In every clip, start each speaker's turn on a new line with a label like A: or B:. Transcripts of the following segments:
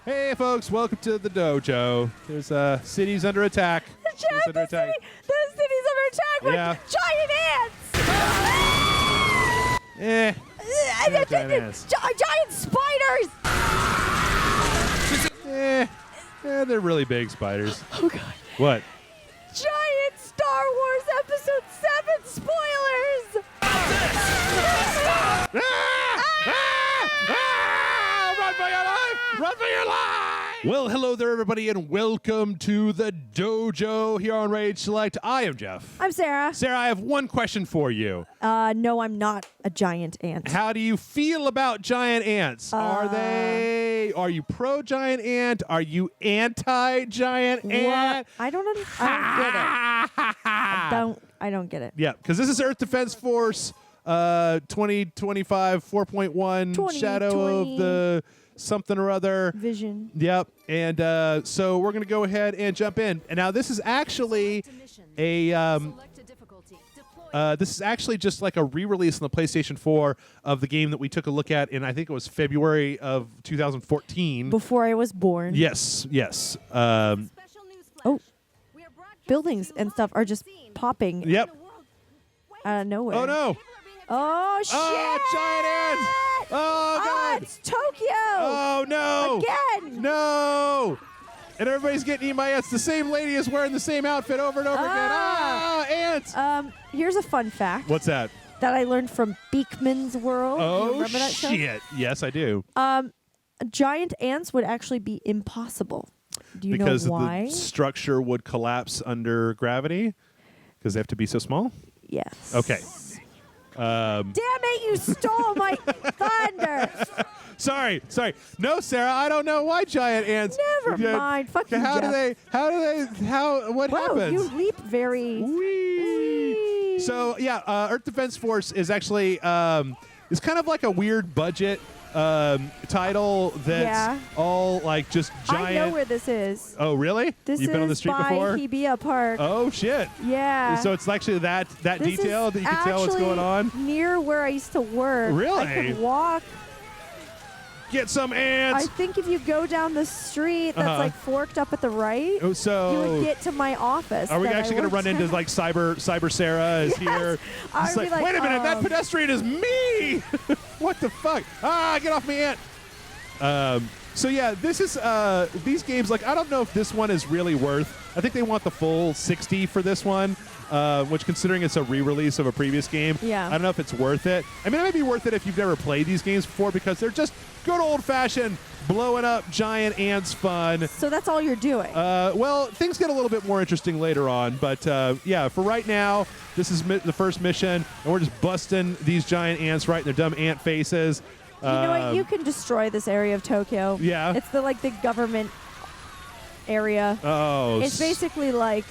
A: Hey, folks, welcome to the Dojo. There's cities under attack.
B: Jeff, the city's under attack with giant ants. Giant spiders.
A: They're really big spiders.
B: Oh, God.
A: What?
B: Giant Star Wars Episode 7 spoilers.
A: Run for your life! Run for your life! Well, hello there, everybody, and welcome to the Dojo here on Rage Select. I am Jeff.
B: I'm Sarah.
A: Sarah, I have one question for you.
B: No, I'm not a giant ant.
A: How do you feel about giant ants? Are you pro-giant ant? Are you anti-giant ant?
B: I don't get it. I don't get it.
A: Yeah, because this is Earth Defense Force 2025 4.1 Shadow of the something or other.
B: Vision.
A: Yep. And so we're going to go ahead and jump in. And now this is actually just like a re-release on the PlayStation 4 of the game that we took a look at in, I think it was February of 2014.
B: Before I was born.
A: Yes.
B: Buildings and stuff are just popping.
A: Yep.
B: Out of nowhere.
A: Oh, no.
B: Oh, shit.
A: Oh, giant ants. Oh, God.
B: It's Tokyo.
A: Oh, no.
B: Again.
A: No. And everybody's getting eaten by ants. The same lady is wearing the same outfit over and over again. Ants.
B: Here's a fun fact.
A: What's that?
B: That I learned from Beakman's World.
A: Oh,
B: remember that show?
A: shit. Yes, I do.
B: Giant ants would actually be impossible. Do you know why?
A: Because the structure would collapse under gravity? Because they have to be so small?
B: Yes.
A: Okay.
B: Damn it, you stole my thunder.
A: Sorry. No, Sarah, I don't know why giant ants.
B: Never mind. Fuck you,
A: what
B: Jeff.
A: What happens?
B: You leap very...
A: Whee. So, yeah, Earth Defense Force is actually, it's kind of like a weird budget title that's all like just giant.
B: I know where this is.
A: Oh, really?
B: This
A: You've been on the street before?
B: This is by Hibiya Park.
A: Oh, shit.
B: Yeah.
A: So it's actually that
B: this
A: detail that you can tell what's going on?
B: Near where I used to work.
A: Really?
B: I could walk.
A: Get some ants.
B: I think if you go down the street that's like forked up at the right, you would get to my office.
A: Are we actually going to run into like Cyber Sarah is here?
B: I'd be like,
A: wait a minute, that pedestrian is me. What the fuck? Get off me, ant. So yeah, this is these games. Like, I don't know if this one is really worth. I think they want the full 60 for this one, which, considering it's a re-release of a previous game, I don't know if it's worth it. I mean, it might be worth it if you've never played these games before, because they're just good old-fashioned blowing up giant ants fun.
B: So that's all you're doing.
A: Well, things get a little bit more interesting later on, but yeah, for right now, this is the first mission, and we're just busting these giant ants right in their dumb ant faces.
B: You know what? You can destroy this area of Tokyo.
A: Yeah.
B: It's the government area.
A: Oh.
B: It's basically like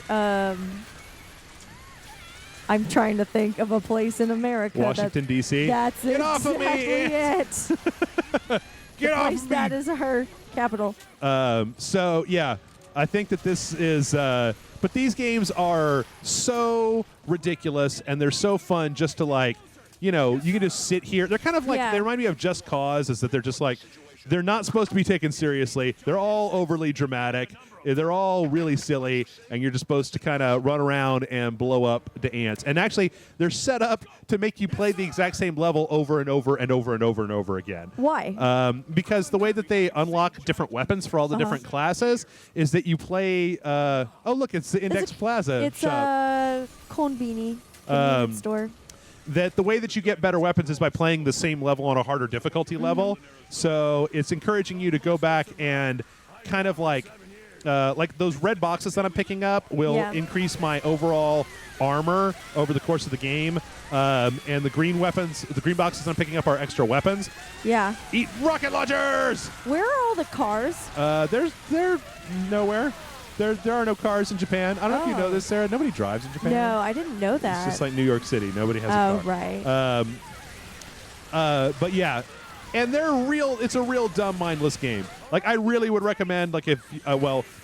B: I'm trying to think of a place in America.
A: Washington, D.C.?
B: That's
A: Get off of me,
B: it.
A: Get off of me.
B: That is her capital.
A: So, yeah, I think that this is... but these games are so ridiculous, and they're so fun just to, like... You know, you can just sit here. They're kind of like, they remind me of Just Cause, is that they're just like, they're not supposed to be taken seriously. They're all overly dramatic. They're all really silly, and you're just supposed to kind of run around and blow up the ants. And actually, they're set up to make you play the exact same level over and over and over and over and over again.
B: Why?
A: Because the way that they unlock different weapons for all the different classes is that you play, oh, look, it's the Index Plaza
B: it's
A: shop.
B: a Konbini convenience store.
A: That the way that you get better weapons is by playing the same level on a harder difficulty level. So it's encouraging you to go back and kind of like those red boxes that I'm picking up will increase my overall armor over the course of the game. And the green boxes I'm picking up are extra weapons.
B: Yeah.
A: Eat rocket launchers!
B: Where are all the cars?
A: They're nowhere. There are no cars in Japan. I don't know if you know this, Sarah. Nobody drives in Japan.
B: No, I didn't know that.
A: It's just like New York City. Nobody has a car.
B: Oh, right.
A: But yeah, and it's a real dumb, mindless game. Like, I really would recommend, like, if,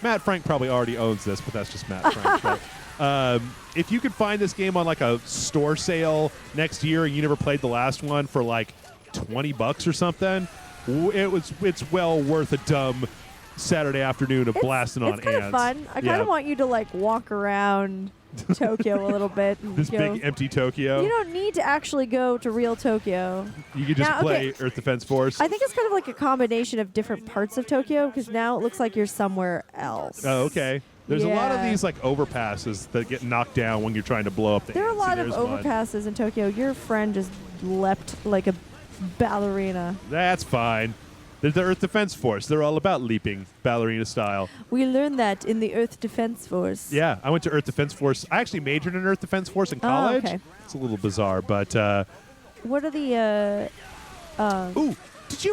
A: Matt Frank probably already owns this, but that's just Matt Frank. But, if you could find this game on, like, a store sale next year and you never played the last one for, like, $20 or something, it's well worth a dumb Saturday afternoon of blasting on ants.
B: It's kind of fun. I kind of want you to like walk around Tokyo a little bit. And
A: this big empty Tokyo.
B: You don't need to actually go to real Tokyo.
A: You could just play Earth Defense Force.
B: I think it's kind of like a combination of different parts of Tokyo because now it looks like you're somewhere else.
A: Oh, okay. There's a lot of these like overpasses that get knocked down when you're trying to blow up the
B: There are a
A: ants.
B: lot of overpasses in Tokyo. Your friend just leapt like a ballerina.
A: That's fine. They're the Earth Defense Force. They're all about leaping, ballerina style.
B: We learned that in the Earth Defense Force.
A: Yeah, I went to Earth Defense Force. I actually majored in Earth Defense Force in college.
B: Oh, okay.
A: It's a little bizarre, but...
B: what are the...
A: Ooh, did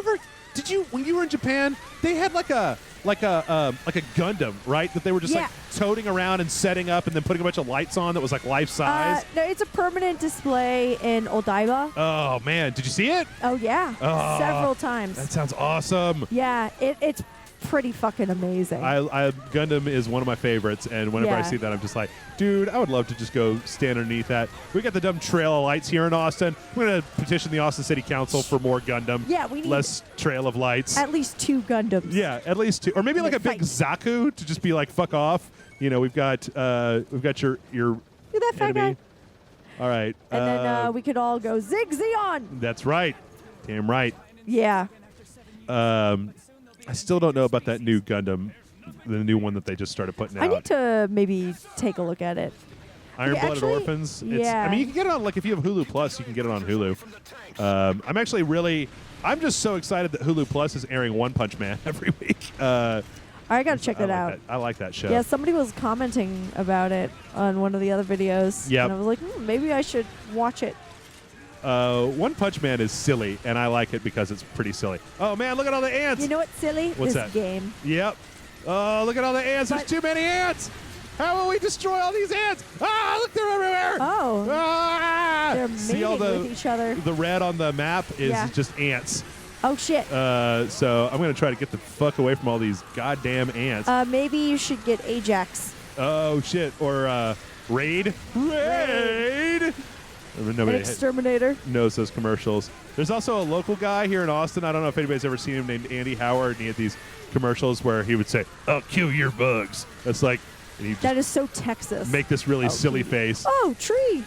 A: you, when you were in Japan, they had like a Gundam, right? That they were just like toting around and setting up and then putting a bunch of lights on that was like life size?
B: No, it's a permanent display in Odaiba.
A: Oh, man. Did you see it?
B: Oh, yeah.
A: Oh,
B: several times.
A: That sounds awesome.
B: Yeah, it's pretty fucking amazing.
A: Gundam is one of my favorites, and whenever I see that, I'm just like, dude, I would love to just go stand underneath that. We got the dumb trail of lights here in Austin. We're going to petition the Austin City Council for more Gundam.
B: Yeah, we need
A: less trail of lights.
B: At least 2 Gundams.
A: Yeah, at least 2, or maybe like a big Zaku to just be like, fuck off. You know, we've got your
B: Look at that fat
A: enemy.
B: guy.
A: All right,
B: and then we could all go Zig Zeon.
A: That's right. Damn right.
B: Yeah.
A: I still don't know about that new Gundam, the new one that they just started putting out.
B: I need to maybe take a look at it.
A: Iron-Blooded Orphans.
B: Yeah.
A: I mean, you can get it on, like, if you have Hulu Plus, you can get it on Hulu. I'm just so excited that Hulu Plus is airing One Punch Man every week.
B: I got to check that out.
A: I like that show.
B: Yeah, somebody was commenting about it on one of the other videos.
A: Yep.
B: And I was like, maybe I should watch it.
A: One Punch Man is silly, and I like it because it's pretty silly. Oh, man, look at all the ants.
B: You know what's silly?
A: What's
B: this
A: that?
B: Game.
A: Yep. Oh, look at all the ants. There's too many ants. How will we destroy all these ants? Ah, look, they're everywhere.
B: Oh.
A: Ah!
B: They're mating with each other.
A: The red on the map is just ants.
B: Oh, shit.
A: So I'm going to try to get the fuck away from all these goddamn ants.
B: Maybe you should get Ajax.
A: Oh, shit. Or Raid. Raid! Nobody
B: An exterminator.
A: knows those commercials. There's also a local guy here in Austin. I don't know if anybody's ever seen him, named Andy Howard. And he had these commercials where he would say, "I'll kill your bugs." That's like... And
B: that is so Texas.
A: Make this really silly face.
B: Oh, tree.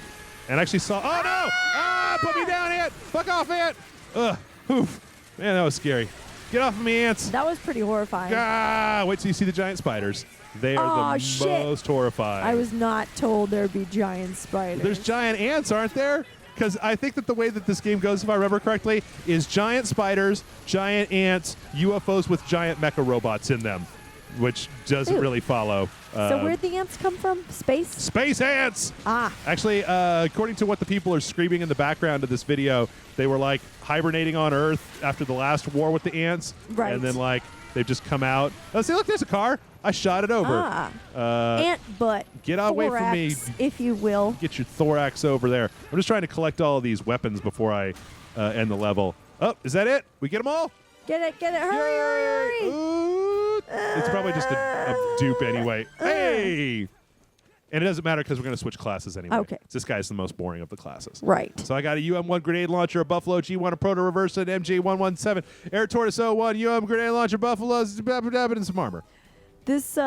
A: And actually saw... Oh, no! Ah, put me down, ant! Fuck off, ant! Ugh. Oof. Man, that was scary. Get off of me, ants.
B: That was pretty horrifying.
A: Ah, wait till you see the giant spiders. They are the most horrifying.
B: I was not told there'd be giant spiders.
A: There's giant ants, aren't there? Because I think that the way that this game goes, if I remember correctly, is giant spiders, giant ants, UFOs with giant mecha robots in them, which doesn't really follow.
B: So where'd the ants come from? Space?
A: Space ants!
B: Ah.
A: Actually, according to what the people are screaming in the background of this video, they were like hibernating on Earth after the last war with the ants.
B: Right.
A: And then like they've just come out. Oh, see, look, there's a car. I shot it over.
B: Ant butt.
A: Get away from me,
B: if you will.
A: Get your thorax over there. I'm just trying to collect all of these weapons before I end the level. Oh, is that it? We get them all?
B: Get it. Hurry.
A: Ooh. It's probably just a dupe anyway. Hey! And it doesn't matter because we're going to switch classes anyway.
B: Okay.
A: This guy is the most boring of the classes.
B: Right.
A: So I got a UM1 grenade launcher, a Buffalo G1, a Proto Reverse, an MJ117, Air Tortoise 01, grenade launcher, Buffaloes, and some armor.
B: This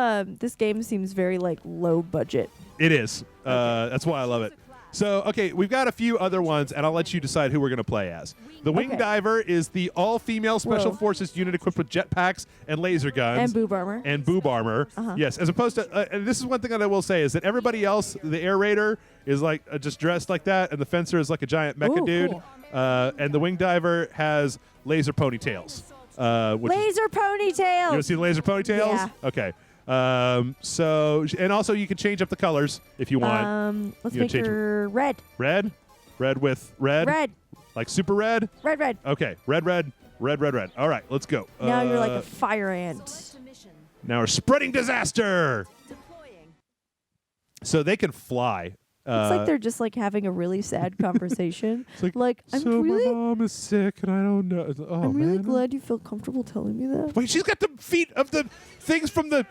B: game seems very like low budget.
A: It is. That's why I love it. So, okay, we've got a few other ones, and I'll let you decide who we're going to play as. The Wing Diver is the all-female Special Forces unit equipped with jetpacks and laser guns.
B: And boob armor.
A: And boob armor. Yes, as opposed to, and this is one thing that I will say, is that everybody else, the Air Raider, is like just dressed like that, and the Fencer is like a giant mecha dude.
B: Cool.
A: And the Wing Diver has laser ponytails.
B: Laser ponytails!
A: You want to see the laser ponytails?
B: Yeah.
A: Okay. And also you can change up the colors if you want.
B: Let's make her red.
A: Red? Red with red?
B: Red.
A: Like super red?
B: Red.
A: Okay. Red. All right, let's go.
B: Now you're like a fire ant.
A: Now we're spreading disaster. So they can fly.
B: It's like they're just like having a really sad conversation.
A: It's like
B: I'm
A: so
B: really,
A: my mom is sick and I don't know. Oh,
B: I'm really
A: man.
B: glad you feel comfortable telling me that.
A: Wait, she's got the feet of the things from the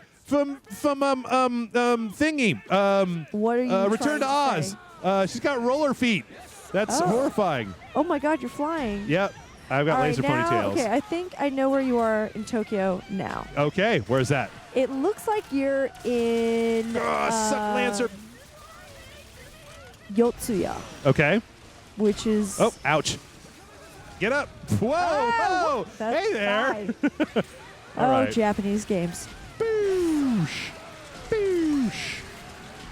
A: thingy.
B: What are you
A: Return to Oz. She's got roller feet. That's horrifying.
B: Oh my God, you're flying.
A: Yep. I've got
B: All
A: laser
B: right, now,
A: ponytails.
B: Okay, I think I know where you are in Tokyo now.
A: Okay, where's that?
B: It looks like you're in
A: Suck Lancer.
B: Yotsuya.
A: Okay.
B: Which is...
A: Oh, ouch. Get up. Whoa, whoa.
B: That's
A: hey there.
B: Right. Japanese games.
A: Boosh. Boosh.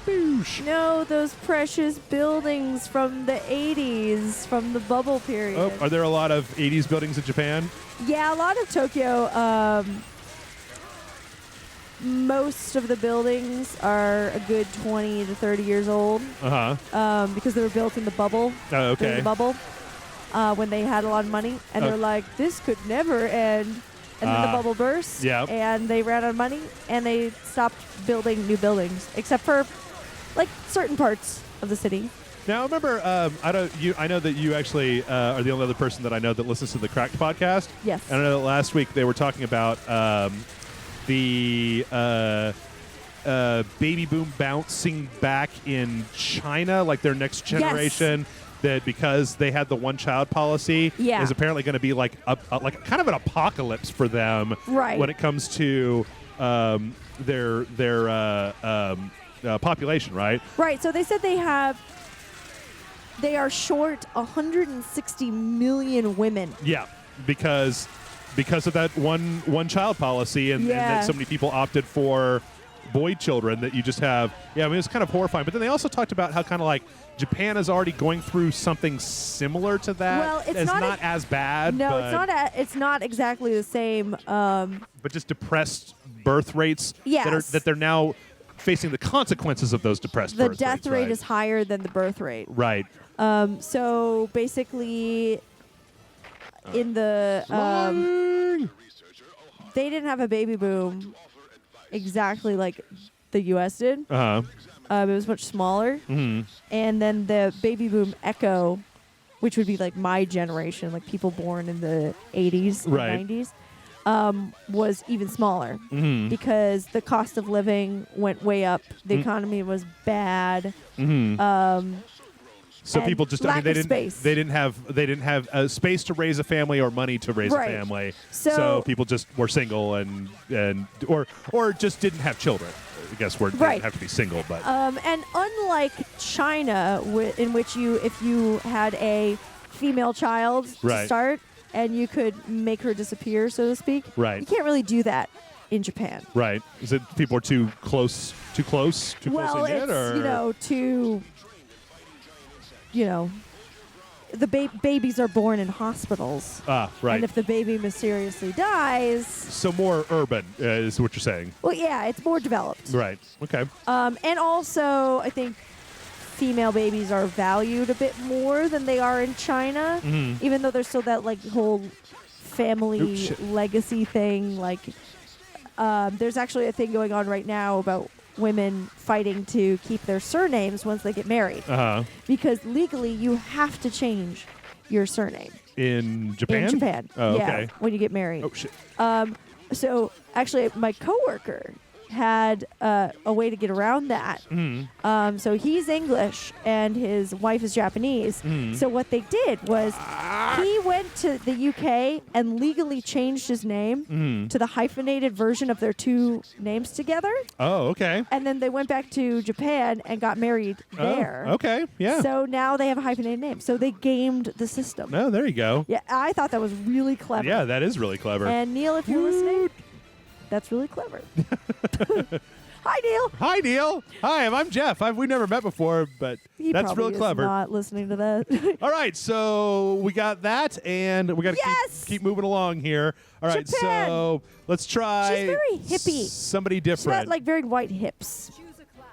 A: Boosh.
B: No, those precious buildings from the 80s, from the bubble period.
A: Oh, are there a lot of 80s buildings in Japan?
B: Yeah, a lot of Tokyo. Most of the buildings are a good 20 to 30 years old. Because they were built in the bubble.
A: Oh, okay.
B: During the bubble. When they had a lot of money. And they're like, this could never end. And then the bubble burst.
A: Yep.
B: And they ran out of money. And they stopped building new buildings. Except for, like, certain parts of the city.
A: Now, remember, I know that you actually are the only other person that I know that listens to the Cracked podcast.
B: Yes.
A: And I know that last week they were talking about the baby boom bouncing back in China, like their next generation.
B: Yes.
A: That because they had the one-child policy, is apparently going to be like like kind of an apocalypse for them,
B: right,
A: when it comes to their population, right?
B: Right. So they said they are short 160 million women.
A: Yeah, because of that one-child policy, and that so many people opted for boy children that you just have. Yeah, I mean, it's kind of horrifying. But then they also talked about how kind of like Japan is already going through something similar to that.
B: Well, it's
A: not as bad.
B: No,
A: but
B: it's not exactly the same.
A: But just depressed birth rates.
B: Yes.
A: That they're now facing the consequences of those depressed birth rates.
B: The death rate is higher than the birth rate.
A: Right.
B: So basically, in the they didn't have a baby boom exactly like the U.S. did. It was much smaller.
A: Mm-hmm.
B: And then the baby boom echo, which would be like my generation, like people born in the 80s and 90s, was even smaller because the cost of living went way up. The economy was bad.
A: So people just
B: lack of space.
A: They didn't have space to raise a family or money to raise a family. So people just were single and or just didn't have children. I guess they didn't have to be single, but
B: and unlike China, in which if you had a female child to start and you could make her disappear, so to speak,
A: you
B: can't really do that in Japan.
A: Right? Is it people are too close?
B: Well,
A: knit,
B: it's the babies are born in hospitals.
A: Right.
B: And if the baby mysteriously dies...
A: So more urban is what you're saying.
B: Well, yeah, it's more developed.
A: Right. Okay.
B: And also, I think female babies are valued a bit more than they are in China, even though there's still that like whole family legacy thing. Like, there's actually a thing going on right now about women fighting to keep their surnames once they get married. Because legally you have to change your surname.
A: In Japan?
B: In Japan.
A: Oh,
B: yeah,
A: okay.
B: when you get married.
A: Oh, shit.
B: So actually my coworker had a way to get around that. So he's English and his wife is Japanese. So what they did was he went to the UK and legally changed his name to the hyphenated version of their two names together.
A: Oh, okay.
B: And then they went back to Japan and got married there.
A: Okay, yeah.
B: So now they have a hyphenated name. So they gamed the system.
A: Oh, there you go.
B: Yeah, I thought that was really clever.
A: Yeah, that is really clever.
B: And Neil, if you're listening, that's really clever. Hi, Neil.
A: Hi, Neil. Hi, I'm Jeff. We've never met before, but that's real clever.
B: Is not listening to that.
A: All right, so we got that, and we got to keep moving along here. All right,
B: Japan.
A: so let's try.
B: She's very hippie.
A: Somebody different.
B: She's got like very white hips.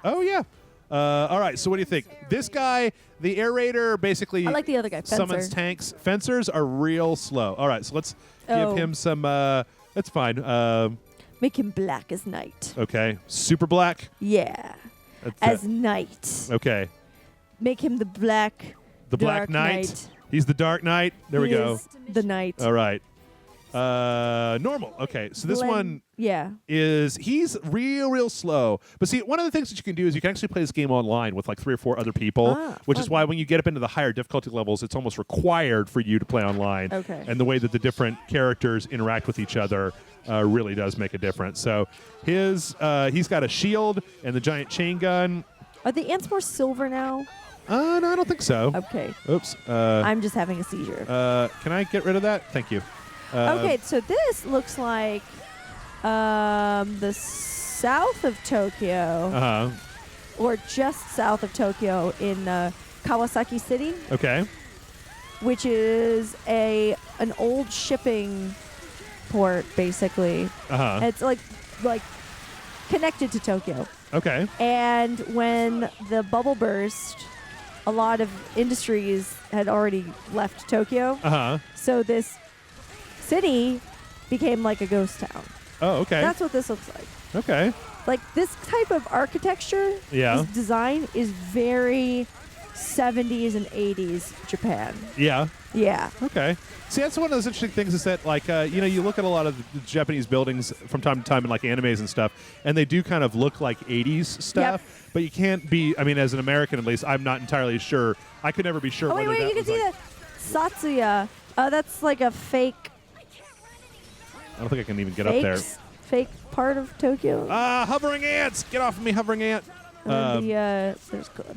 A: Oh yeah. All right. So what do you think? This guy, the aerator, basically.
B: I like the other guy. Fencer.
A: Summons tanks. Fencers are real slow. All right. So let's give him some. That's fine.
B: Make him black as night.
A: Okay. Super black.
B: Yeah. As night.
A: Okay.
B: Make him the black.
A: The Black Knight. He's the Dark Knight. There we go.
B: The Knight.
A: All right. Normal. Okay, so this one
B: Yeah.
A: he's real slow. But see, one of the things that you can do is you can actually play this game online with like 3 or 4 other people, which is why when you get up into the higher difficulty levels, it's almost required for you to play online.
B: Okay.
A: And the way that the different characters interact with each other really does make a difference. So he's got a shield and the giant chain gun.
B: Are the ants more silver now?
A: No, I don't think so.
B: Okay.
A: Oops.
B: I'm just having a seizure.
A: Can I get rid of that? Thank you.
B: Okay, so this looks like the south of Tokyo, or just south of Tokyo in Kawasaki City.
A: Okay.
B: Which is an old shipping port, basically. It's like connected to Tokyo.
A: Okay.
B: And when the bubble burst, a lot of industries had already left Tokyo. So this city became like a ghost town.
A: Oh, okay.
B: That's what this looks like.
A: Okay.
B: Like this type of architecture, this design is very 70s and 80s Japan.
A: Yeah.
B: Yeah.
A: Okay. See, that's one of those interesting things is that, like, you look at a lot of the Japanese buildings from time to time in, like, animes and stuff, and they do kind of look like 80s stuff, but you can't be, I mean, as an American at least, I'm not entirely sure. I could never be sure whether
B: wait,
A: that
B: you can
A: was
B: see
A: like,
B: the Satsuya. That's like a fake.
A: I don't think I can even get up there.
B: Fake part of Tokyo.
A: Hovering ants! Get off of me, hovering ant!
B: There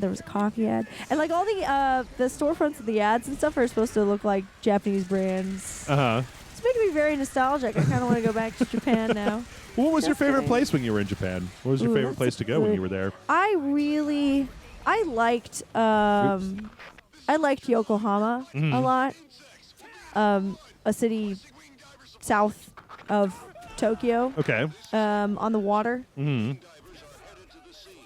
B: was a coffee ad, and like all the storefronts of the ads and stuff are supposed to look like Japanese brands. It's making me very nostalgic. I kind of want to go back to Japan now.
A: What was your favorite place when you were in Japan? What was your favorite place to go when you were there?
B: I liked Yokohama a lot. A city south of Tokyo.
A: Okay.
B: On the water.
A: Mm-hmm.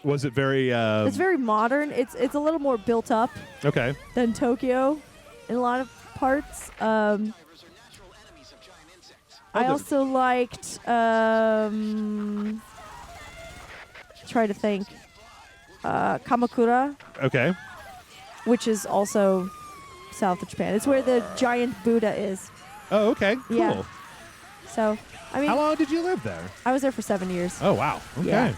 A: Was it very?
B: It's very modern. It's a little more built up.
A: Okay.
B: Than Tokyo, in a lot of parts. I also liked. Try to think. Kamakura.
A: Okay.
B: Which is also south of Japan. It's where the giant Buddha is.
A: Oh, okay. Cool.
B: Yeah. So, I mean,
A: how long did you live there?
B: I was there for 7 years.
A: Oh, wow. Okay.
B: Yeah.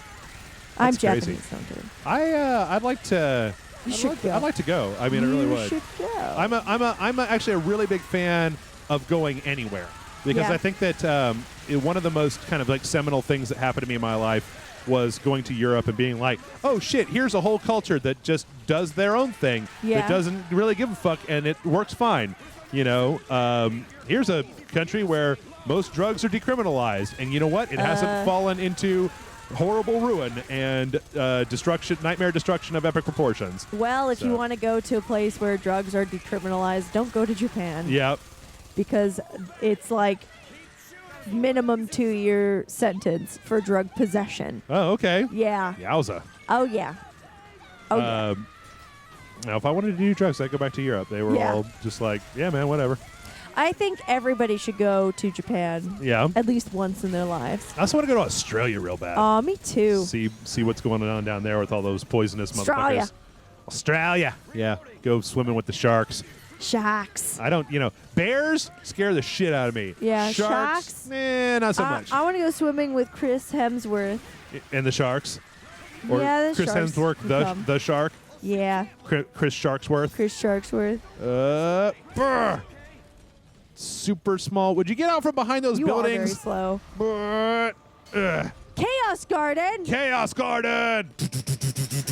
B: I'm Japanese.
A: Crazy.
B: So I'm kidding.
A: I'd like to. I'd like to go. I mean, I really would.
B: You should go.
A: I'm actually a really big fan of going anywhere because I think that one of the most kind of like seminal things that happened to me in my life was going to Europe and being like, oh shit, here's a whole culture that just does their own thing that doesn't really give a fuck and it works fine. You know, here's a country where most drugs are decriminalized, and you know what? It hasn't fallen into horrible ruin and nightmare destruction of epic proportions.
B: Well, if you want to go to a place where drugs are decriminalized, don't go to Japan.
A: Yep.
B: Because it's like minimum 2-year sentence for drug possession.
A: Oh, okay.
B: Yeah.
A: Yowza.
B: Oh, yeah.
A: Now, if I wanted to do drugs, I'd go back to Europe. They were all just like, yeah, man, whatever.
B: I think everybody should go to Japan.
A: Yeah.
B: At least once in their lives.
A: I also want to go to Australia real bad.
B: Me too.
A: See what's going on down there with all those poisonous
B: Australia.
A: motherfuckers. Australia. Yeah. Go swimming with the sharks.
B: Sharks.
A: I don't, bears scare the shit out of me.
B: Yeah,
A: sharks? Not so much.
B: I want to go swimming with Chris Hemsworth.
A: And the sharks? Or
B: yeah, the
A: Chris
B: sharks
A: Hemsworth, the shark?
B: Yeah.
A: Chris Sharksworth?
B: Chris Sharksworth.
A: Brr. Super small. Would you get out from behind those buildings?
B: You are very slow.
A: Brr.
B: Chaos Garden!
A: Chaos Garden!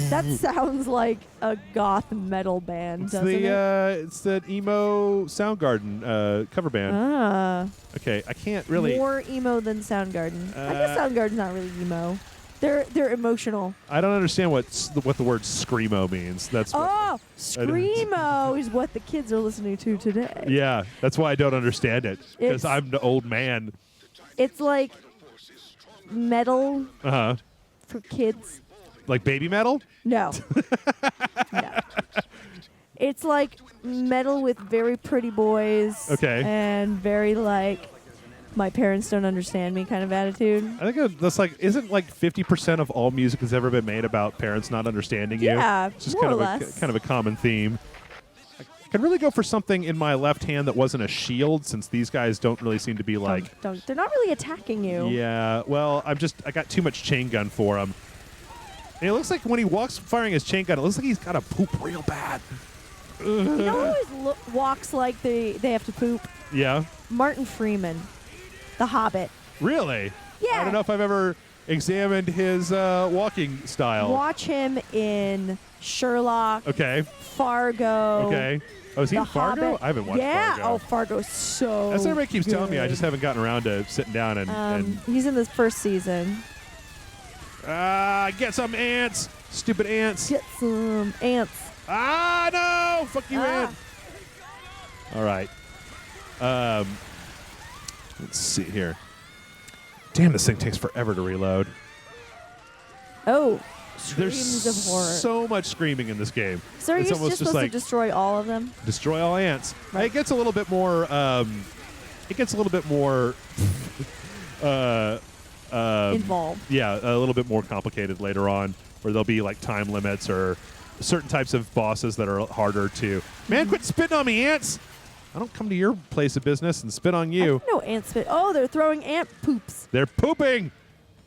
B: That sounds like a goth metal band, doesn't it?
A: It's the emo Soundgarden cover band. Okay, I can't really.
B: More emo than Soundgarden. I guess Soundgarden's not really emo. They're emotional.
A: I don't understand what the word screamo means. That's
B: screamo is what the kids are listening to today.
A: Yeah, that's why I don't understand it because I'm the old man.
B: It's like metal for kids.
A: Like baby metal?
B: No. No. It's like metal with very pretty boys.
A: Okay.
B: And very like my parents don't understand me kind of attitude.
A: I think that's like, isn't like 50% of all music that's ever been made about parents not understanding you?
B: Yeah,
A: it's just
B: more or less.
A: kind of a common theme. Could really go for something in my left hand that wasn't a shield, since these guys don't really seem to be like.
B: They're not really attacking you.
A: Yeah. Well, I got too much chain gun for him. And it looks like when he walks firing his chain gun, it looks like he's got to poop real bad.
B: You know who always walks like they have to poop?
A: Yeah.
B: Martin Freeman, The Hobbit.
A: Really?
B: Yeah.
A: I don't know if I've ever examined his walking style.
B: Watch him in Sherlock.
A: Okay.
B: Fargo.
A: Okay. Oh, is he
B: The
A: in Fargo?
B: Hobbit.
A: I haven't watched
B: yeah.
A: Fargo.
B: Oh, Fargo's so
A: That's what everybody keeps telling me. I
B: good.
A: just haven't gotten around to sitting down and
B: He's in the first season.
A: get some ants. Stupid ants.
B: Get some ants.
A: No! Fuck you, ant. All right. Let's see here. Damn, this thing takes forever to reload.
B: Oh,
A: There's
B: screams of horror.
A: so much screaming in this game.
B: So are
A: It's
B: you
A: almost
B: just
A: just
B: supposed
A: like
B: to destroy all of them?
A: destroy all ants.
B: Right.
A: It gets a little bit more.
B: Involved.
A: Yeah, a little bit more complicated later on, where there'll be like time limits or certain types of bosses that are harder to. Man, quit spitting on me, ants! I don't come to your place of business and spit on you.
B: No ants spit. Oh, they're throwing ant poops.
A: They're pooping.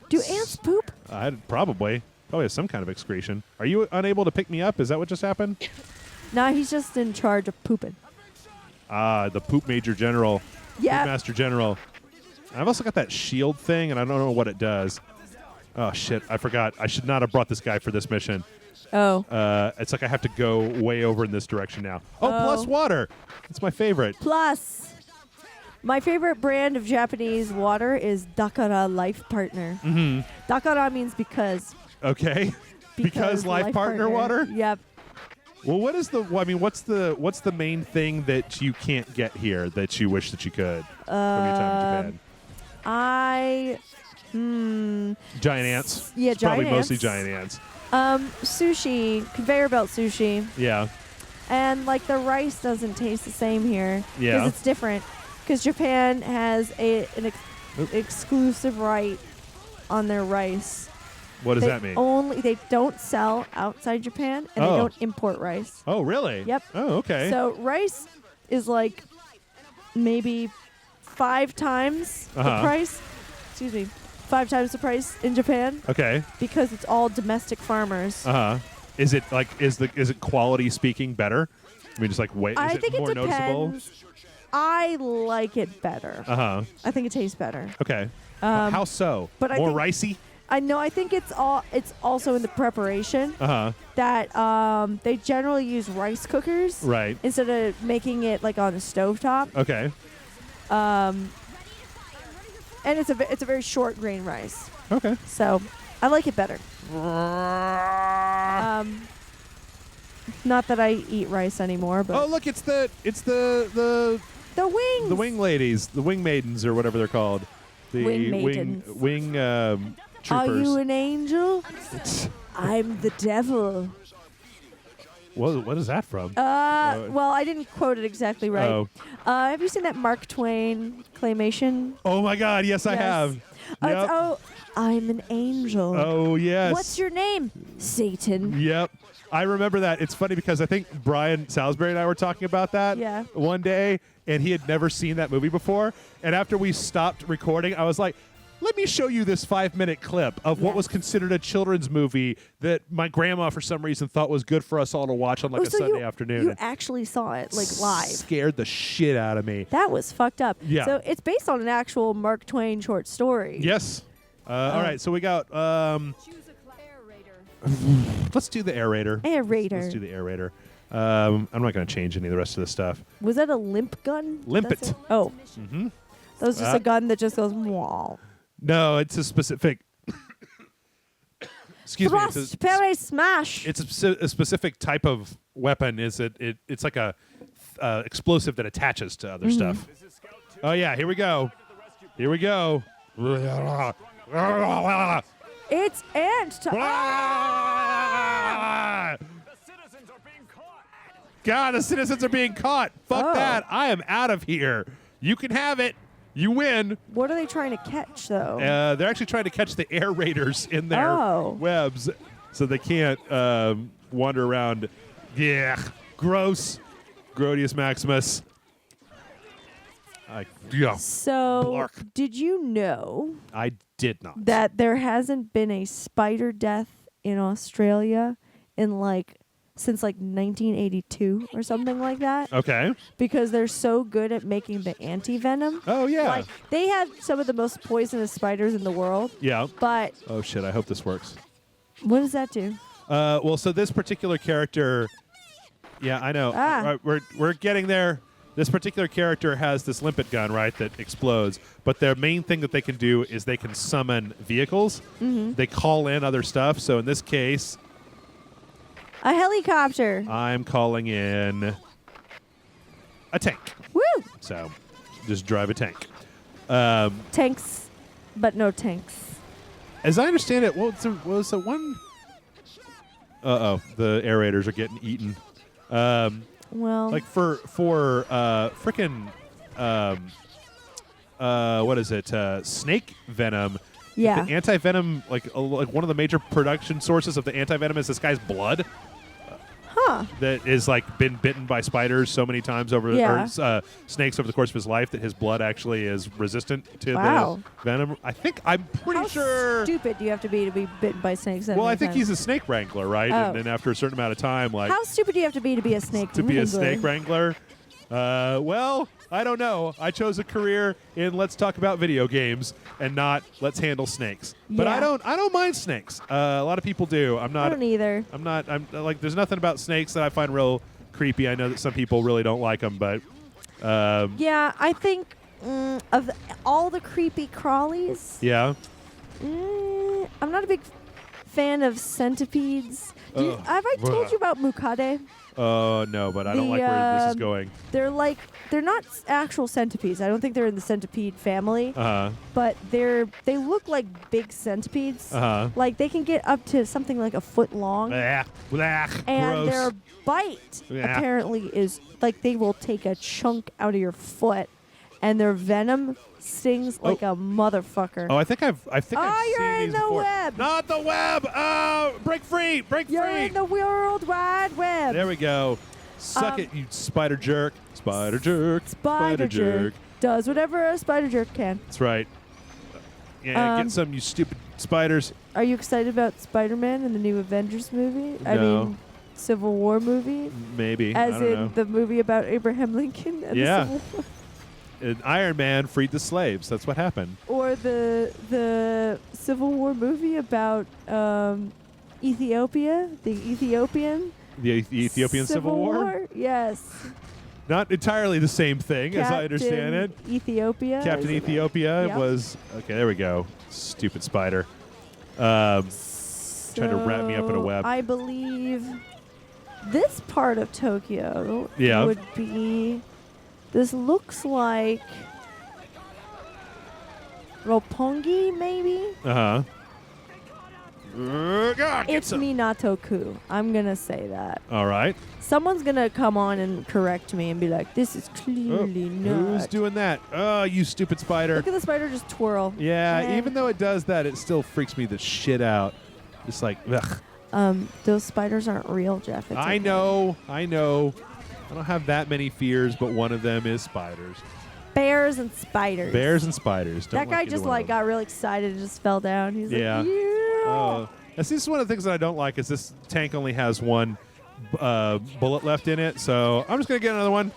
B: Do ants poop?
A: Probably have some kind of excretion. Are you unable to pick me up? Is that what just happened?
B: Nah, he's just in charge of pooping.
A: The poop major general.
B: Yeah.
A: Poop master general. I've also got that shield thing, and I don't know what it does. Oh, shit. I forgot. I should not have brought this guy for this mission.
B: Oh.
A: It's like I have to go way over in this direction now. Plus water. It's my favorite.
B: Plus, my favorite brand of Japanese water is Dakara Life Partner.
A: Mm-hmm.
B: Dakara means because.
A: Okay. Because life partner water?
B: Yep.
A: Well, what's the main thing that you can't get here that you wish that you could from your time in Japan? Giant ants.
B: Yeah,
A: it's
B: giant
A: probably mostly
B: ants.
A: giant ants.
B: Sushi, conveyor belt sushi.
A: Yeah.
B: And like the rice doesn't taste the same here.
A: Yeah.
B: Because it's different. Because Japan has an exclusive right on their rice.
A: What does that mean?
B: They don't sell outside Japan, and they don't import rice.
A: Oh, really?
B: Yep.
A: Oh, okay.
B: So rice is like maybe 5 times the price. Excuse me. 5 times the price in Japan.
A: Okay.
B: Because it's all domestic farmers.
A: Is it like is it quality speaking better? I mean, just like
B: I think
A: more
B: it depends.
A: noticeable?
B: I like it better. I think it tastes better.
A: Okay. How so?
B: But
A: more ricey?
B: I think it's also in the preparation. That they generally use rice cookers.
A: Right.
B: Instead of making it like on a stovetop.
A: Okay.
B: And it's a very short grain rice.
A: Okay.
B: So I like it better. Not that I eat rice anymore, but
A: look, it's the
B: wings.
A: The wing ladies, the wing maidens, or whatever they're called. The
B: Wing maidens.
A: wing troopers.
B: Are you an angel? I'm the devil.
A: What is that from?
B: Well, I didn't quote it exactly right.
A: Oh.
B: Have you seen that Mark Twain claymation?
A: Oh my God! Yes, I have. Yep.
B: I'm an angel.
A: Oh yes.
B: What's your name? Satan.
A: Yep. I remember that. It's funny because I think Brian Salisbury and I were talking about that one day, and he had never seen that movie before. And after we stopped recording, I was like, let me show you this 5-minute clip of what was considered a children's movie that my grandma, for some reason, thought was good for us all to watch on a Sunday afternoon.
B: You actually saw it live.
A: Scared the shit out of me.
B: That was fucked up.
A: Yeah.
B: So it's based on an actual Mark Twain short story.
A: Yes. All right, so we got... let's do the aerator. Let's do the aerator. I'm not going to change any of the rest of this stuff.
B: Was that a limp gun?
A: Limpet.
B: Oh. Mm-hmm. That was just a gun that just goes, wall.
A: No, it's a specific... Excuse
B: Thrust,
A: me.
B: parry, smash.
A: It's a specific type of weapon. It's like a explosive that attaches to other stuff. Oh, yeah. Here we go.
B: It's ant time.
A: God, the citizens are being caught. Fuck that. I am out of here. You can have it. You win.
B: What are they trying to catch, though?
A: They're actually trying to catch the air raiders in their webs so they can't wander around. Yeah, gross. Grodius Maximus. Yeah.
B: So,
A: Blark.
B: did you know
A: I did not.
B: that there hasn't been a spider death in Australia in since 1982 or something like that?
A: Okay.
B: Because they're so good at making the anti-venom.
A: Oh, yeah.
B: They have some of the most poisonous spiders in the world.
A: Yeah.
B: But
A: Oh, shit. I hope this works.
B: what does that do?
A: Well, so this particular character... Yeah, I know.
B: Ah.
A: We're getting there. This particular character has this limpet gun, right, that explodes. But their main thing that they can do is they can summon vehicles.
B: Mm-hmm.
A: They call in other stuff. So in this case...
B: A helicopter.
A: I'm calling in a tank.
B: Woo!
A: So just drive a tank.
B: Tanks, but no tanks.
A: As I understand it, was the one... Uh-oh, the aerators are getting eaten.
B: Well,
A: Like for frickin' what is it? Snake venom.
B: yeah.
A: The anti-venom, like one of the major production sources of the anti-venom is this guy's blood.
B: Huh.
A: That is been bitten by spiders so many times over
B: Yeah.
A: or snakes over the course of his life that his blood actually is resistant to
B: Wow.
A: the venom. I'm pretty
B: How
A: sure.
B: stupid do you have to be bitten by snakes? that
A: Well, I
B: many
A: think
B: times?
A: he's a snake wrangler, right?
B: Oh.
A: And after a certain amount of time,
B: How stupid do you have to be a snake
A: to be a
B: wrangler?
A: snake wrangler. Well, I don't know. I chose a career in let's talk about video games and not let's handle snakes. But
B: Yeah.
A: I don't mind snakes. A lot of people do. I'm
B: I
A: not.
B: don't either.
A: I'm like. There's nothing about snakes that I find real creepy. I know that some people really don't like them, but
B: Yeah, I think of all the creepy crawlies,
A: yeah.
B: I'm not a big fan of centipedes.
A: Ugh.
B: Have I told you about Mukade?
A: No, but I don't like where this is going.
B: They're not actual centipedes. I don't think they're in the centipede family, but they look like big centipedes. Like they can get up to something like a foot long,
A: Blah, blah,
B: and
A: gross.
B: their bite
A: Yeah.
B: apparently is like they will take a chunk out of your foot, and their venom stings like a motherfucker.
A: Oh, I think I've
B: Oh,
A: seen
B: you're in
A: these
B: the
A: before.
B: web.
A: Not the web. Oh, break free! Break
B: You're
A: free!
B: in the World Wide Web.
A: There we go. Suck it, you spider jerk. Spider jerk.
B: Spider jerk does whatever a spider jerk can.
A: That's right. Yeah, get some, you stupid spiders.
B: Are you excited about Spider-Man in the new Avengers movie? I
A: No.
B: mean, Civil War movie?
A: Maybe.
B: As
A: I don't
B: in
A: know.
B: the movie about Abraham Lincoln? And
A: Yeah.
B: The Civil War?
A: And Iron Man freed the slaves. That's what happened.
B: Or the Civil War movie about Ethiopia? The Ethiopian?
A: The Ethiopian Civil War?
B: Yes.
A: Not entirely the same thing, as I understand it.
B: Ethiopia?
A: Captain
B: is it?
A: Ethiopia
B: Yep.
A: was... Okay, there we go. Stupid spider. Trying to wrap me up in a web.
B: I believe this part of Tokyo
A: Yeah.
B: would be... This looks like Roppongi, maybe?
A: Uh-huh.
B: It's Minato-ku. I'm going to say that.
A: All right.
B: Someone's going to come on and correct me and be like, this is clearly not.
A: Who's doing that? Oh, you stupid spider.
B: Look at the spider just twirl.
A: Yeah, even though it does that, it still freaks me the shit out. Just like, ugh.
B: Those spiders aren't real, Jeff. It's
A: I
B: okay.
A: know. I don't have that many fears, but one of them is spiders.
B: Bears and spiders.
A: Bears and spiders. Don't
B: That guy
A: either
B: just
A: one of them.
B: got real excited and just fell down. He's
A: Yeah.
B: like, yeah.
A: Oh, this is one of the things that I don't like is this tank only has one bullet left in it, so I'm just gonna get another one.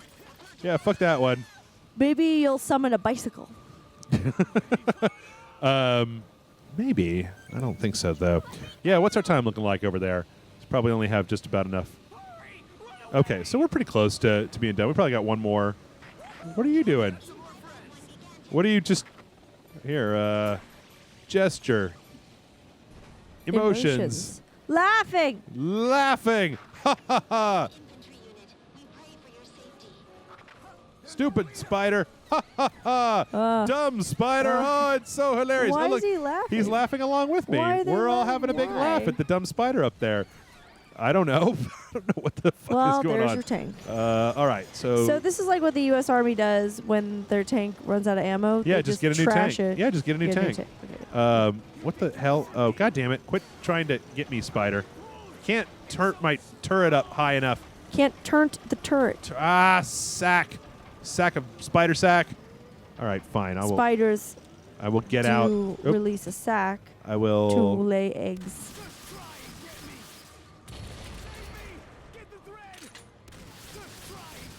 A: Yeah, fuck that one.
B: Maybe you'll summon a bicycle.
A: Maybe. I don't think so though. Yeah, what's our time looking like over there? It's probably only have just about enough. Okay, so we're pretty close to being done. We probably got one more. What are you doing? What are you just here? Gesture. Emotions.
B: Laughing.
A: Laughing. Ha ha ha. Stupid spider. Ha ha ha. Dumb spider. Oh, it's so hilarious.
B: Why
A: Oh, look,
B: is he laughing?
A: he's laughing along with me.
B: Why are they
A: We're all
B: laughing?
A: having a big
B: Why?
A: laugh at the dumb spider up there. I don't know. I don't know what the fuck
B: Well,
A: is going
B: there's
A: on.
B: your tank.
A: All right,
B: So this is like what the U.S. Army does when their tank runs out of ammo.
A: yeah,
B: They
A: just get a new
B: trash
A: tank.
B: It.
A: Yeah, just get a new tank.
B: Okay.
A: What the hell? Oh, god damn it. Quit trying to get me, spider. Can't turn my turret up high enough.
B: Can't turn the turret.
A: Sack of spider sack. All right, fine.
B: Spiders
A: I will get
B: do
A: out.
B: release a sack
A: I will
B: to lay eggs.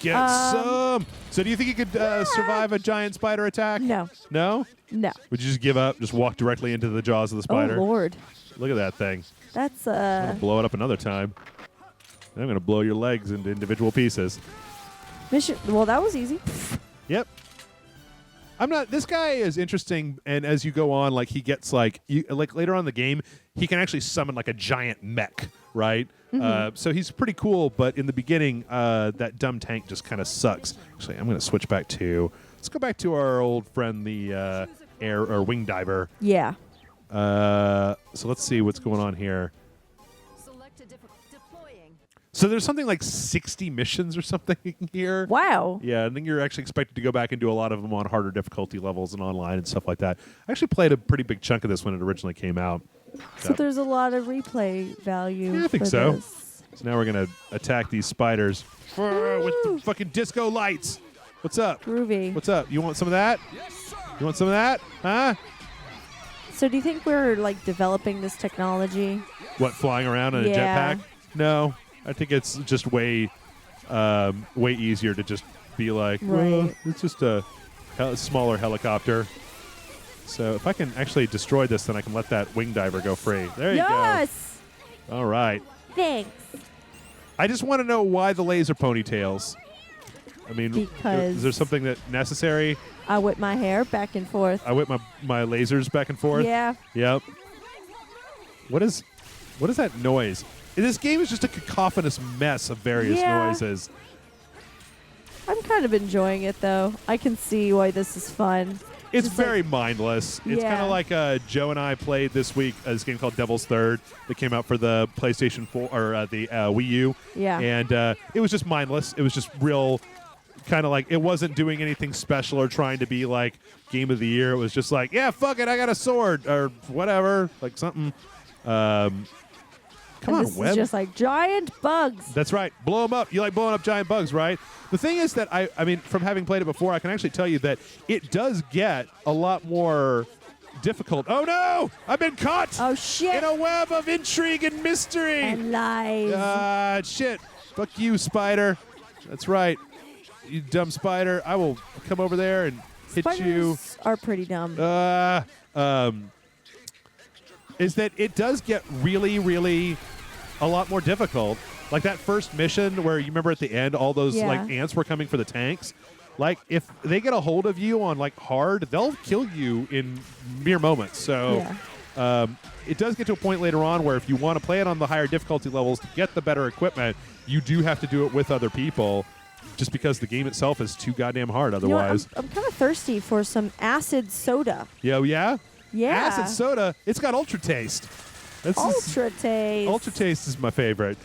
A: get some. So do you think you could survive a giant spider attack?
B: No.
A: No?
B: No.
A: Would you just give up? Just walk directly into the jaws of the spider?
B: Oh, Lord.
A: Look at that thing.
B: That's
A: I'm gonna blow it up another time. I'm gonna blow your legs into individual pieces.
B: mission. Well, that was easy.
A: Yep. I'm not. This guy is interesting, and as you go on, like he gets like later on in the game, he can actually summon like a giant mech, right? So he's pretty cool. But in the beginning, that dumb tank just kind of sucks. Actually, I'm gonna switch back to. Let's go back to our old friend, the air or wing diver.
B: Yeah.
A: So let's see what's going on here. So there's something like 60 missions or something here.
B: Wow.
A: Yeah, I think you're actually expected to go back and do a lot of them on harder difficulty levels and online and stuff like that. I actually played a pretty big chunk of this when it originally came out.
B: So there's a lot of replay value.
A: Yeah, I think
B: for
A: so.
B: This.
A: So now we're going to attack these spiders with the fucking disco lights. What's up?
B: Groovy.
A: What's up? You want some of that? You want some of that? Huh?
B: So do you think we're like developing this technology?
A: What, flying around in a jetpack? No. I think it's just way easier to just be like, well, it's just a smaller helicopter. So if I can actually destroy this, then I can let that wing diver go free. There you go.
B: Yes.
A: All right.
B: Thanks.
A: I just want to know why the laser ponytails. I mean,
B: Because
A: is there something that necessary?
B: I whip my hair back and forth.
A: I whip my lasers back and forth.
B: Yeah.
A: Yep. What is that noise? This game is just a cacophonous mess of various noises.
B: I'm kind of enjoying it, though. I can see why this is fun.
A: It's very mindless. It's kind of like Joe and I played this week this game called Devil's Third that came out for the PlayStation 4 or the Wii U.
B: Yeah.
A: And it was just mindless. It was just real kind of like it wasn't doing anything special or trying to be like Game of the Year. It was just like, yeah, fuck it, I got a sword or whatever, like something. Come on,
B: this
A: Web.
B: is just like giant bugs.
A: That's right. Blow them up. You like blowing up giant bugs, right? The thing is that I mean, from having played it before, I can actually tell you that it does get a lot more difficult. Oh no! I've been caught.
B: Oh shit!
A: In a web of intrigue and mystery.
B: And lies.
A: Shit. Fuck you, spider. That's right. You dumb spider. I will come over there and hit you.
B: Spiders are pretty dumb.
A: Is that it does get really, really a lot more difficult. Like that first mission where you remember at the end all those like ants were coming for the tanks. Like if they get a hold of you on like hard, they'll kill you in mere moments. So it does get to a point later on where if you want to play it on the higher difficulty levels to get the better equipment, you do have to do it with other people. Just because the game itself is too goddamn hard otherwise.
B: I'm kind of thirsty for some acid soda.
A: Yeah.
B: Yeah.
A: Acid soda. It's got ultra taste.
B: Ultra taste.
A: Ultra taste is my favorite.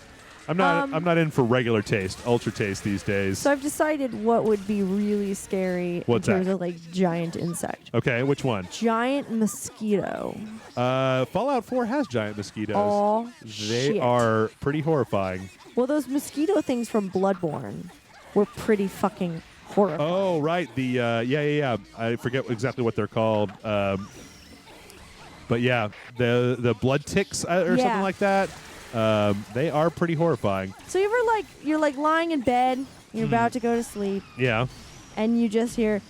A: I'm not in for regular taste. Ultra taste these days.
B: So I've decided what would be really scary
A: What's
B: in terms
A: that?
B: of like giant insect.
A: Okay, which one?
B: Giant mosquito.
A: Fallout 4 has giant mosquitoes.
B: Oh,
A: they are pretty horrifying.
B: Well, those mosquito things from Bloodborne were pretty fucking horrifying.
A: Oh, right. The yeah. I forget exactly what they're called. But yeah, the blood ticks or something like that. They are pretty horrifying.
B: So you're lying in bed, you're about to go to sleep.
A: Yeah.
B: And you just hear.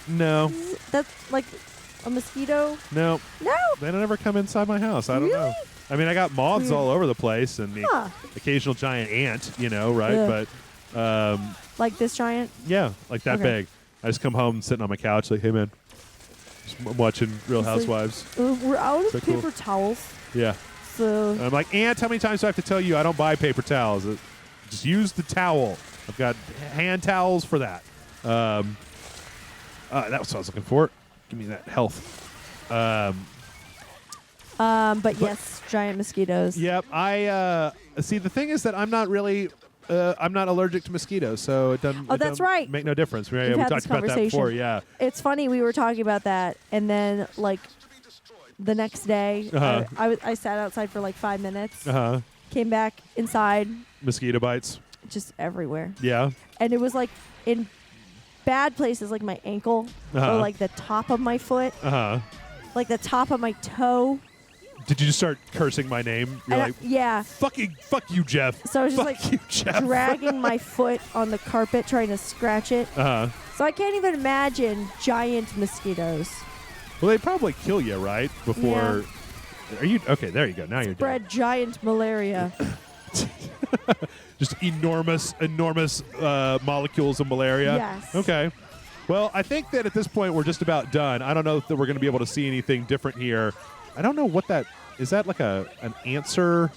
A: No.
B: That's like a mosquito.
A: No.
B: No.
A: They don't ever come inside my house. I don't know. I mean, I got moths all over the place and the occasional giant ant, right?
B: Yeah.
A: But
B: like this giant?
A: Yeah, like that big. I just come home sitting on my couch like, hey man, just watching Real Housewives.
B: We're out of
A: Cool.
B: paper towels.
A: Yeah.
B: So
A: and I'm like, Ant, how many times do I have to tell you I don't buy paper towels? Just use the towel. I've got hand towels for that. That was what I was looking for. Give me that health.
B: But yes, giant mosquitoes.
A: Yep. I see. The thing is that I'm not really. I'm not allergic to mosquitoes, so it doesn't.
B: Oh, that's right.
A: Make no difference. We
B: had
A: talked
B: this
A: about that
B: conversation.
A: before. Yeah.
B: It's funny we were talking about that, and then like the next day, I sat outside for like 5 minutes. Came back inside.
A: Mosquito bites.
B: Just everywhere.
A: Yeah.
B: And it was like in bad places, like my ankle or like the top of my foot, like the top of my toe.
A: Did you just start cursing my name? You're like,
B: yeah.
A: Fuck you, Jeff.
B: So I was just
A: Fuck you, Jeff.
B: dragging my foot on the carpet trying to scratch it. So I can't even imagine giant mosquitoes.
A: Well, they probably kill you, right? Before.
B: Yeah.
A: Are you okay? There you go. Now you're
B: Spread giant malaria.
A: Just enormous molecules of malaria.
B: Yes.
A: Okay. Well, I think that at this point we're just about done. I don't know that we're going to be able to see anything different here. I don't know what that is. That like an answer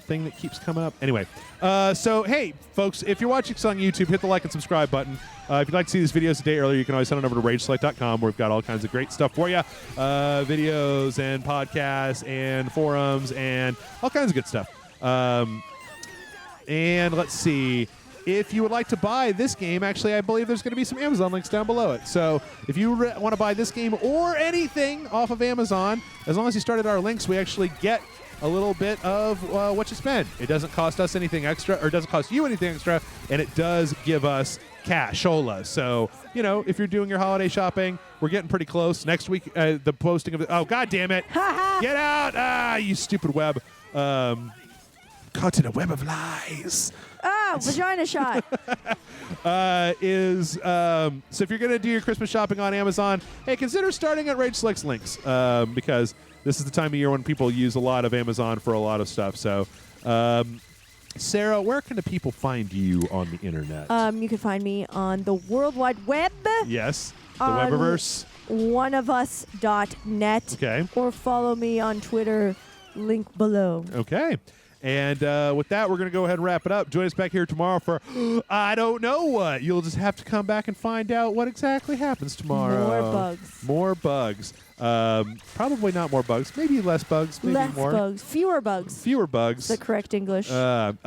A: thing that keeps coming up? Anyway, so hey, folks, if you're watching this on YouTube, hit the like and subscribe button. If you'd like to see these videos a day earlier, you can always head on over to RageSelect.com, where we've got all kinds of great stuff for you. Videos and podcasts and forums and all kinds of good stuff. And let's see. If you would like to buy this game, actually, I believe there's going to be some Amazon links down below it. So if you want to buy this game or anything off of Amazon, as long as you start at our links, we actually get a little bit of what you spend. It doesn't cost us anything extra, or it doesn't cost you anything extra, and it does give us cashola. So, you know, if you're doing your holiday shopping, we're getting pretty close. Next week, the posting of oh, God damn it. Get out. You stupid web. Caught in a web of lies.
B: Vagina shot.
A: So if you're going to do your Christmas shopping on Amazon, hey, consider starting at Rage Select's links, because this is the time of year when people use a lot of Amazon for a lot of stuff. So, Sarah, where can the people find you on the internet?
B: You can find me on the World Wide Web.
A: Yes, the Webiverse.
B: oneofus.net.
A: Okay.
B: Or follow me on Twitter, link below.
A: Okay. And with that, we're going to go ahead and wrap it up. Join us back here tomorrow for I don't know what. You'll just have to come back and find out what exactly happens tomorrow.
B: More bugs.
A: More bugs. Probably not more bugs. Maybe less bugs. Maybe
B: Less
A: more.
B: bugs. Fewer bugs.
A: Fewer bugs.
B: The correct English.
A: But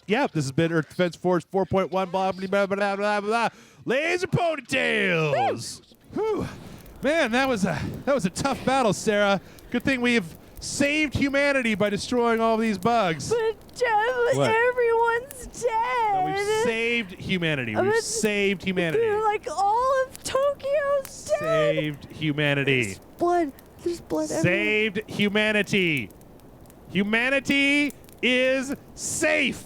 A: yeah, this has been Earth Defense Force 4.1. Blah blah blah blah blah blah. Laser ponytails. Whew. Man, that was a tough battle, Sarah. Good thing we've saved humanity by destroying all these bugs.
B: But Jeff, everyone's dead.
A: No, we've saved humanity. We've saved humanity.
B: Like all of Tokyo's dead.
A: Saved humanity.
B: There's blood everywhere.
A: Saved humanity. Humanity is safe.